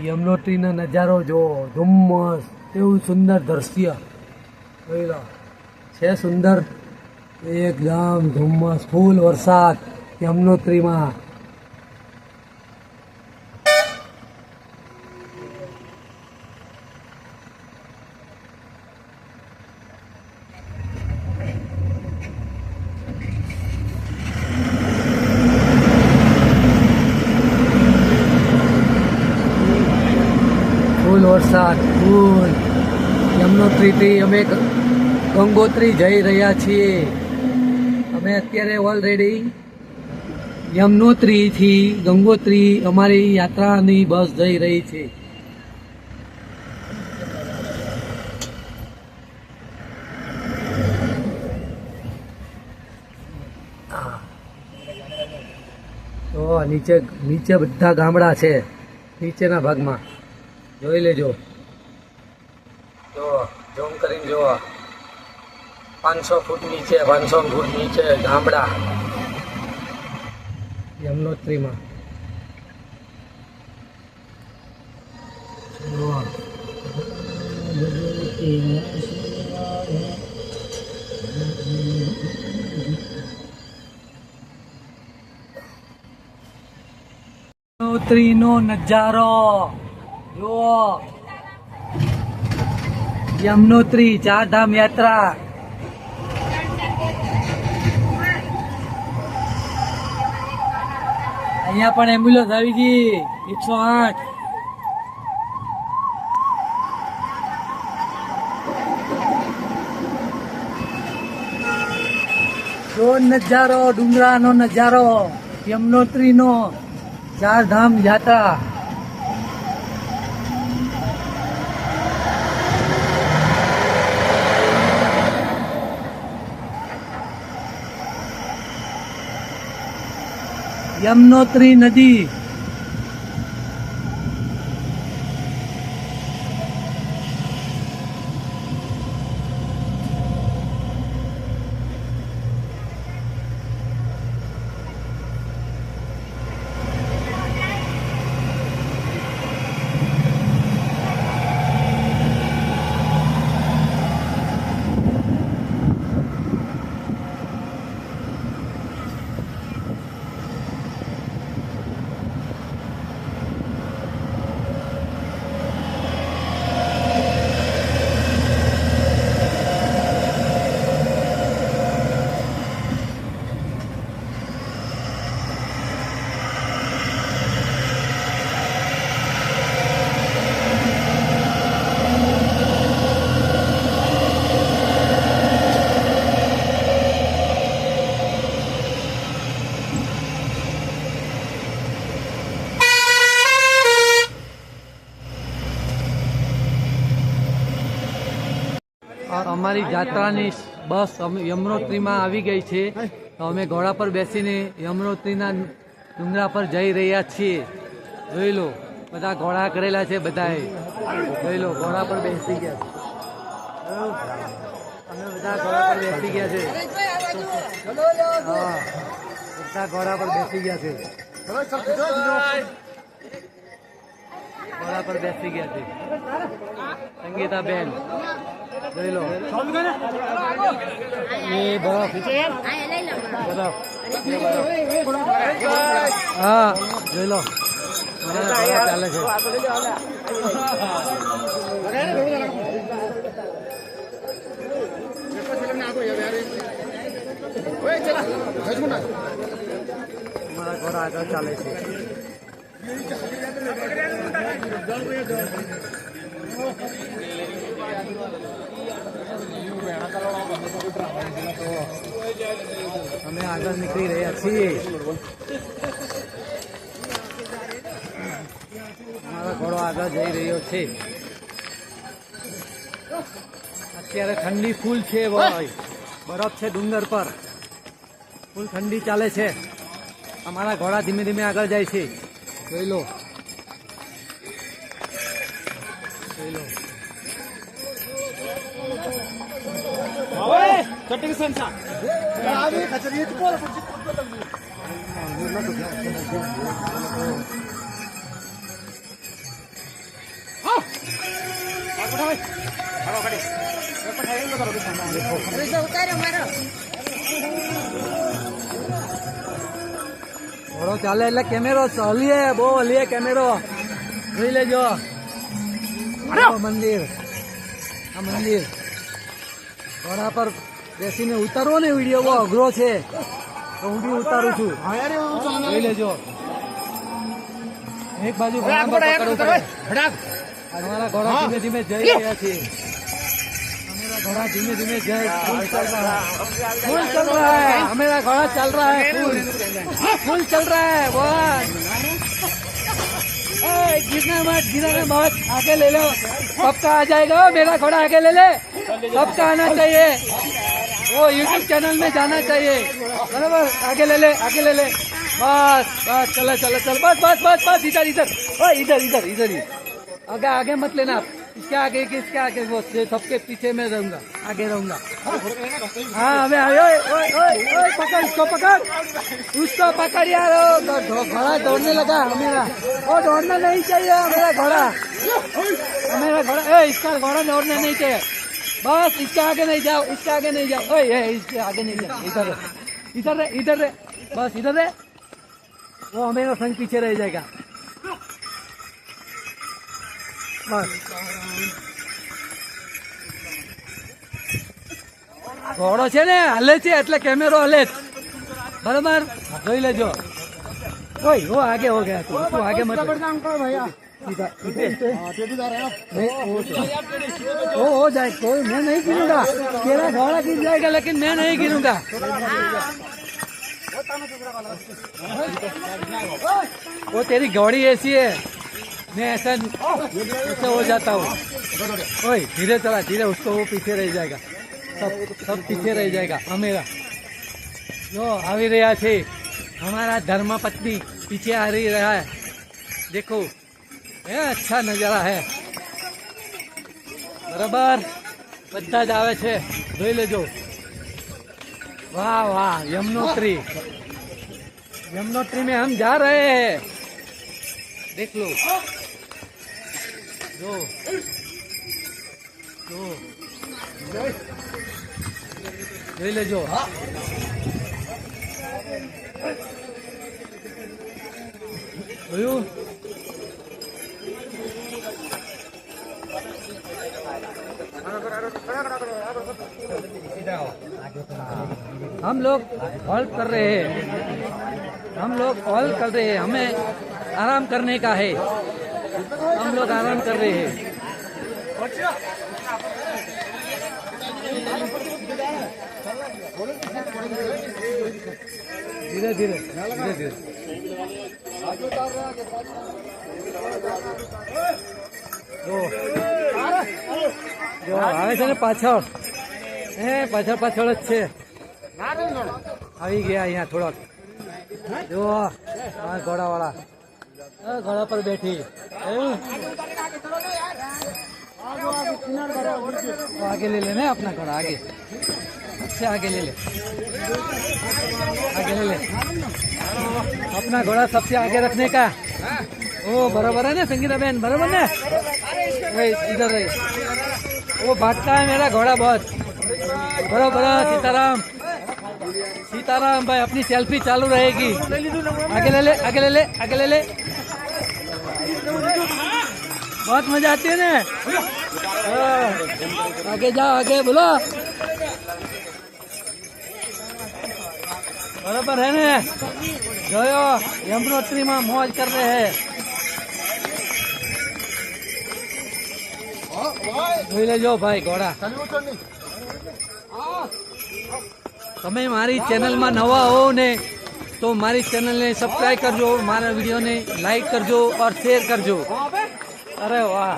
યમનોત્રીનો નજારો જો ધુમ્મસ એવું સુંદર દ્રશ્ય જોઈ લો છે સુંદર એકદમ ધુમ્મસ ફૂલ વરસાદ યમનોત્રીમાં ફૂલ વરસાદ ફૂલ યમનોત્રીથી અમે ગંગોત્રી જઈ રહ્યા છીએ અમે અત્યારે ઓલરેડી યમનોત્રીથી ગંગોત્રી અમારી યાત્રાની બસ જઈ રહી છે તો નીચે બધા ગામડા છે નીચેના ભાગમાં જોઈ લેજો જો ઝૂમ કરીને જુઓ 500 ફૂટ નીચે 500 ફૂટ નીચે ગામડા યમનોત્રીમાં યમનોત્રીનો નજારો જુઓ યમનોત્રી 4 ધામ યાત્રા અહીંયા પણ એમ્બ્યુલન્સ આવી ગઈ 108 જો નજારો ડુંગરાનો નજારો યમનોત્રીનો 4 ધામ યાત્રા યમનોત્રી નદી અમારી યાત્રાની બસ યમનોત્રીમાં આવી ગઈ છે તો અમે ઘોડા પર બેસીને યમનોત્રીના ડુંગરા પર જઈ રહ્યા છીએ જોઈ લો બધા ઘોડા કરેલા છે બધાએ જોઈ લો ઘોડા પર બેસી ગયા અમે બધા ઘોડા પર બેસી ગયા છે હા બધા ઘોડા પર બેસી ગયા છે ઘોડા પર બેસી ગયા છે સંગીતા બેન જોઈ લો એ બરફ હા જોઈ લો ચાલે છે અમારા ઘોડા આગળ ચાલે છે અમે આગળ નીકળી રહ્યા છીએ મારો ઘોડો આગળ જઈ રહ્યો છે અત્યારે ઠંડી ફૂલ છે ભાઈ બરફ છે ડુંગર પર ફૂલ ઠંડી ચાલે છે અમારા ઘોડા ધીમે ધીમે આગળ જાય છે જોઈ લો જોઈ લો कटिंग संसा आवे खचरी तो बोल ઘોડો ચાલે એટલે કેમેરો હલીએ, બહુ હલીએ કેમેરો. જોઈ લેજો આ મંદિર, આ મંદિર. ઘોડા પર બેસીને ઉતારવો ને વિડીયો બહુ અઘરો છે, તો હું બી ઉતારું છું. જોઈ લેજો. એક બાજુ ઘોડા પર પકડવું પડે. અમારા ઘોડા ધીમે ધીમે જઈ રહ્યા છે. हमारा घोड़ा धीमे धीमे जय फुल चल रहा है, फुल चल रहा है. हमारा घोड़ा चल रहा है, फुल चल रहा है. बहुत गिरना मत, गिरना मत. आगे ले लो, सबका आ जाएगा. मेरा घोड़ा आगे ले ले, सबका आना चाहिए. वो यूट्यूब चैनल में जाना चाहिए. बराबर, आगे ले ले, आगे ले ले. बस बस, चलो चलो चलो, बस बस बस बस. इधर इधर, इधर इधर इधर ही. आगे आगे मत लेना आप. इसके आगे, किसके आगे, वो सबके पीछे में रहूंगा, आगे रहूंगा. हाँ अबे पकड़, इसको पकड़, उसको पकड़ यार. घोड़ा दौड़ने लगा हमेरा. वो दौड़ना नहीं चाहिए हमेरा घोड़ा, हमेरा घोड़ा. इसका घोड़ा दौड़ना नहीं चाहिए. बस इसके आगे नहीं जाओ, इसके आगे नहीं जाओ. इसके आगे नहीं जाओ. इधर इधर रे, इधर रे, बस इधर रे. वो हमेरा संग पीछे रह जाएगा. ઘોડો છે ને હલે છે એટલે કેમેરો હલે. બરાબર, જોઈ લેજો. ઓય वो आगे हो गया, तू आगे मत. वो हो जाए, कोई मैं नहीं गिरूंगा. तेरा घोड़ा गिर जाएगा लेकिन मैं नहीं गिरूंगा. वो तेरी घोड़ी ऐसी है, मैं ऐसा हो जाता हूँ. ओए धीरे चला, धीरे. उसको वो पीछे रह जाएगा, सब पीछे रह जाएगा. हमेरा जो આવી રહ્યા છે, हमारा धर्मपत्नी पीछे आ रही रहा है. देखो ये अच्छा नजारा है. बराबर, બધા જ આવે છે, જોઈ લેજો. वाह वाह, यमुनोत्री, यमुनोत्री में हम जा रहे हैं. देख लो, जो जो જોઈ લેજો. જોયું? हम लोग हॉल कर रहे हैं, हम लोग हॉल कर रहे हैं. हमें आराम करने का है, हम लोग आराम कर रहे हैं. धीरे धीरे धीरे धीरे. જો આવે છે ને પાછળ, પાછળ પાછળ જ છે. આવી ગયા અહીંયા થોડાક. જો ઘોડાવાળા घोड़ा पर बैठी. आगे ले लेना अपना घोड़ा, आगे से आगे ले ले, आगे ले ले. अपना घोड़ा सबसे आगे रखने का. ओ बराबर है ना संगीता बहन, बराबर ना. इधर रहे. वो भागता है मेरा घोड़ा बहुत. बराबर. सीताराम, सीताराम भाई, अपनी सेल्फी चालू रहेगी. आगे ले ले, आगे ले ले, आगे ले ले. बहुत मजा आती है ना. आगे जाओ, आगे बोलो. बराबर है ने. જોયો, યમનોત્રીમાં મોજ कर रहे हैं. જોઈ લેજો ભાઈ ઘોડા. તમે મારી ચેનલમાં નવા હો ને તો મારી ચેનલને સબસ્ક્રાઇબ કરજો, મારા વિડીયોને લાઈક કરજો और शेयर करजो. अरे वाह,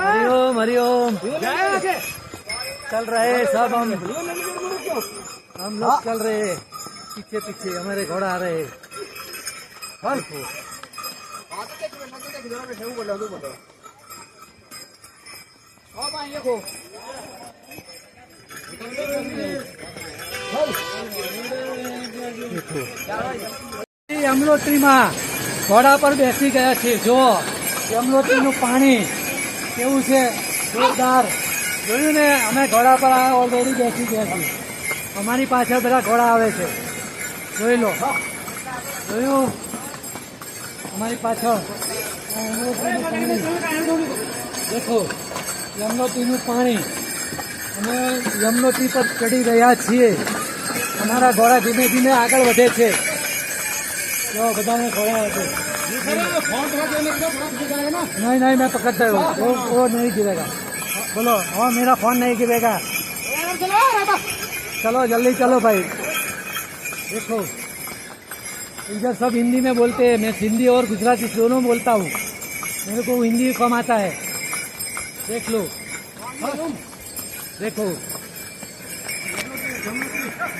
हरिओम हरिओम. चल रहे सब, हम लोग चल रहे हैं. पीछे पीछे हमारे घोड़ा आ रहे हैं. यमुनोत्रीમાં ઘોડા પર બેસી ગયા છે. જો યમનોત્રીનું પાણી કેવું છે જોરદાર. જોયું ને, અમે ઘોડા પર ઓલરેડી બેસી ગયા છીએ. અમારી પાછળ બધા ઘોડા આવે છે, જોઈ લો. જોયું અમારી પાછળ દેખો યમનોત્રીનું પાણી. અમે યમનોત્રી પર ચડી રહ્યા છીએ. અમારા ઘોડા ધીમે ધીમે આગળ વધે છે. જો બધાને ઘોડા છે. नहीं नहीं मैं पकड़ता हूँ, वो नहीं गिरेगा. बोलो हाँ मेरा फोन नहीं गिरेगा. चलो जल्दी चलो भाई. देखो इधर सब हिंदी में बोलते हैं. मैं हिंदी और गुजराती दोनों बोलता हूँ. मेरे को हिंदी कम आता है. देख लो, देखो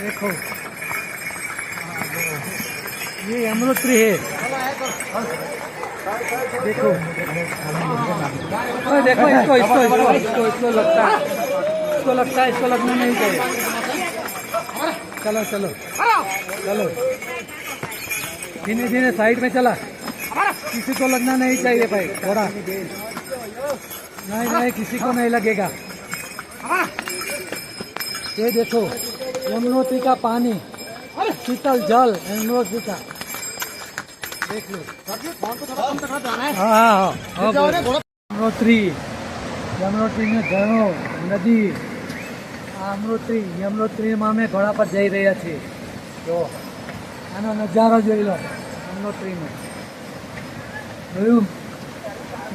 देखो ये यमुनोत्री है. देखो देखो इसको इसको इसको इसको इसको लगता है, इसको लगता है, इसको लगना नहीं चाहिए. चलो चलो चलो धीरे धीरे साइड में चला. किसी को लगना नहीं चाहिए भाई थोड़ा. नहीं नहीं किसी को नहीं लगेगा. ये देखो यमुनोत्री का पानी, शीतल जल यमुनोत्री का. देख लो. हाँ यमुनोत्री, यमुनोत्री में ઝરણો, નદી. यमुनोत्री, यमुनोत्रीમાં અમે ઘોડા પર જઈ રહ્યા છીએ. જો આનો નજારો જોઈ લો यमुनोत्रीનો. જોયું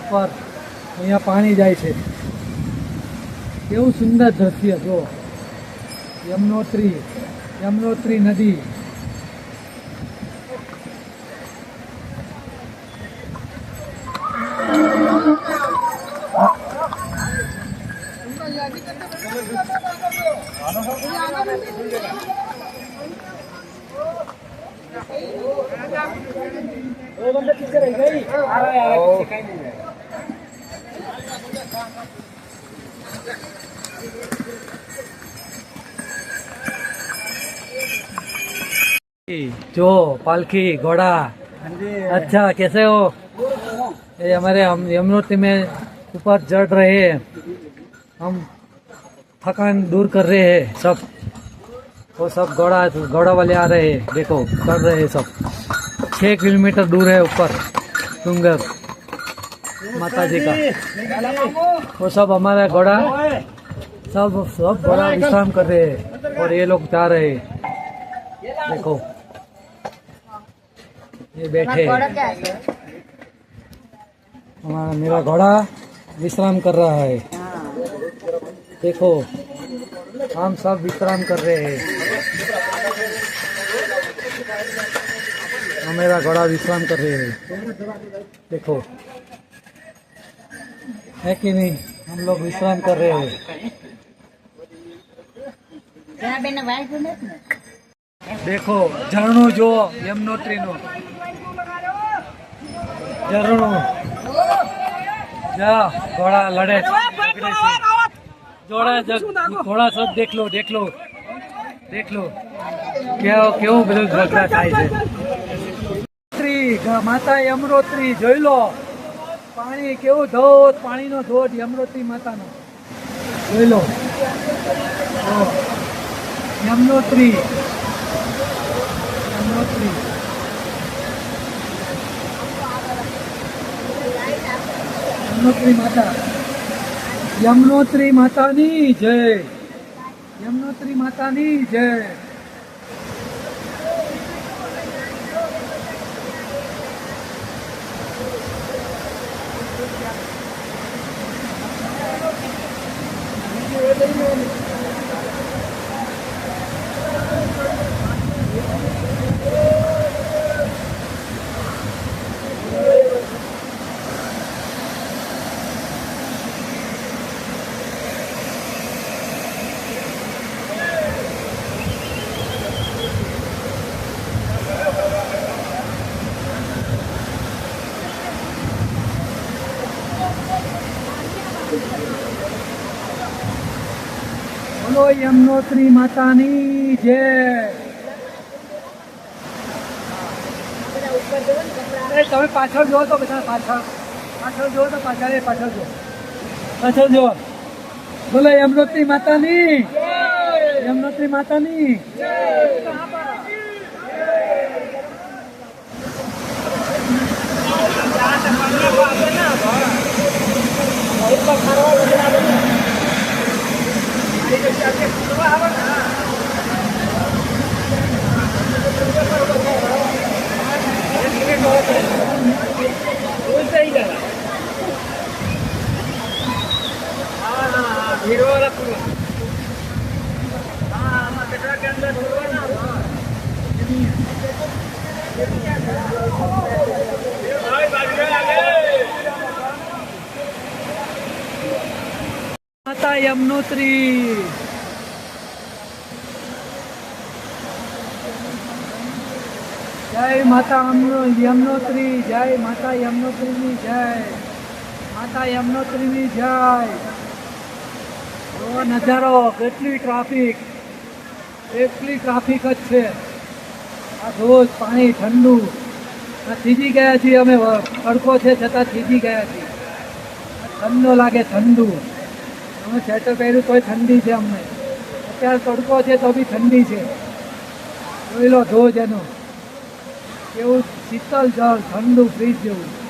ઉપર અહીંયા પાણી જાય છે. કેવું સુંદર દ્રશ્ય. જો यमुनोत्री, यमुनोत्री नदी. दो बंदे पीछे रह गई. आ रहा है सिखाई नहीं है. जो पालकी घोड़ा. अच्छा कैसे हो? ये हमारे हम यमुनोत्री में ऊपर चढ़ रहे हैं. हम थकान दूर कर रहे हैं सब. वो सब घोड़ा वाले आ रहे हैं. देखो चढ़ रहे हैं सब. 6 किलोमीटर दूर है ऊपर डूंगर माता जी का. वो सब हमारा घोड़ा सब घोड़ा विश्राम कर रहे हैं और ये लोग जा रहे हैं. देखो ये बैठे हमारा मेरा घोड़ा विश्राम कर रहा है. देखो हम सब विश्राम कर रहे हैं. मेरा घोड़ा विश्राम कर रहे हैं. देखो है कि नहीं, हम लोग विश्राम कर रहे हैं. देखो ઝરણું જો યમનોત્રીનું ઝરણું. જા ઘોડા લડે છે, ઘોડા सब देख लो देख लो देख लो કેવું બધું ઝઘડા થાય છે. માતા યમનોત્રી જોઈ લો. પાણી કેવું ધોધ, પાણીનો ધોધ યમનોત્રી માતાનો જોઈ લો. યમનોત્રી, યમનોત્રી यमुनोत्री माता, यमुनोत्री मातानी जय. यमुनोत्री मातानी जय. बोलो यमुनोत्री मातानी जय. તમે પાછળ જો તો બધા પાછળ પાછળ જો તો પાછળ જો બોલો યમનોત્રી માતાની માતા યમનોત્રી જય માતા યમનોત્રી જય માતા યમનોત્રીની જય માતા યમનોત્રીની જય નજારો કેટલી ટ્રાફિક જ છે આ રોજ પાણી ઠંડુ થીજી ગયા છીએ અમે તડકો છે છતાં થીજી ગયા છીએ ઠંડો લાગે ઠંડુ અમે સ્વેટર પહેર્યું તોય ઠંડી છે અમને અત્યારે તડકો છે તો બી ઠંડી છે જોઈ લો ધોજ એનો કેવું શીતળ જળ ઠંડુ ફ્રીજ જેવું